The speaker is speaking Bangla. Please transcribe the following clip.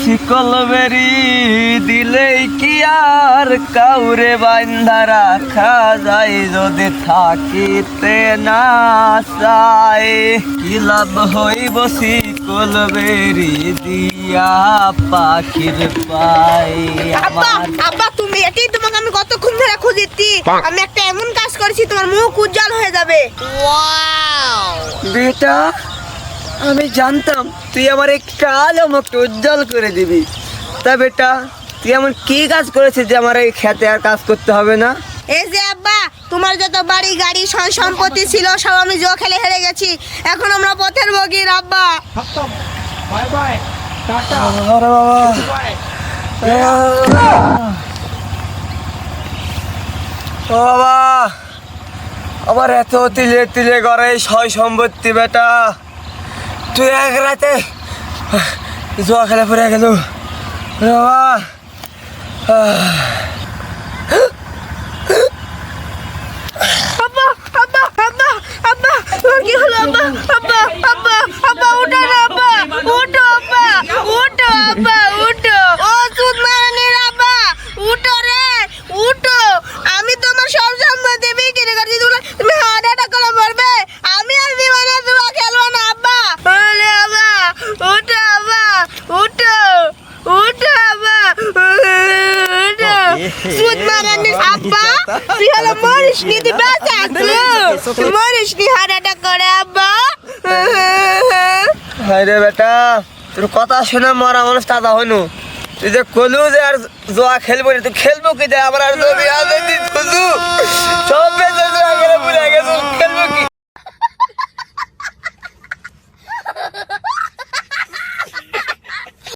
শিকল বেরি দিলেই কি আর কাউরে বান্ধা রাখা যায়, যদি থাকিতে না চাই কি লাভ হইব শিকল বেরি দিয়া পাখির পাই। আব্বা আব্বা তুমি এটাই তোমাকে আমি কতক্ষণ ধরে খুঁজেছি। আমি একটা এমন কাজ করেছি তোমার মুখ উজ্জ্বল হয়ে যাবে। বেটা আমি জানতাম তুই আমার এই কালো মুখটা উজ্জ্বল করে দিবি। তা বেটা তুই এমন কি কাজ করেছিস যে আমার এই খেতে আর কাজ করতে হবে না? এই যে আব্বা তোমার যত বাড়ি গাড়ি সম্পত্তি ছিল সব আমি জুয়া খেলে হেরে গেছি। এখন আমরা পথের ভোগীর আব্বা। বাই বাই টাটা আরে বাবা ও বাবা, আমার এত তিলে তিলে ঘরে সয় সম্পত্তি বেটা, তুই এক রাতে জুয়া খেলে পড়ে গেল বাবা। আব্বা আব্বা আব্বা আব্বা তোর কি হলো আব্বা? আব্বা আব্বা আব্বা উঠো না আব্বা, উঠো আব্বা, উঠো আব্বা, উঠো। ও সুদ মারানির আব্বা উঠো রে, উঠো। আমি তোমার সব সম্পত্তি বিক্রি করে দিই, তুমি হার্ট অ্যাটাক করে মরবে। আমি আর জীবনে জুয়া খেলবো না আব্বা। ওরে আব্বা উঠো আব্বা, উঠো উঠো আব্বা, উঠো। সুদ মারানির আব্বা তুই হলো মরিস নি, তুই বেঁচে আছো, তুই মরিস নি হার্ট অ্যাটাক করে আব্বা। হাই রে বেটা, তোর কথা শুনে মরা মানুষ তাজা হইনু। তুই যে কলু যে আর জোয়া খেলবো না, তুই খেলবো কি? আমার আর তো বিয়া দিন সব বেঁচে খেলবো কি?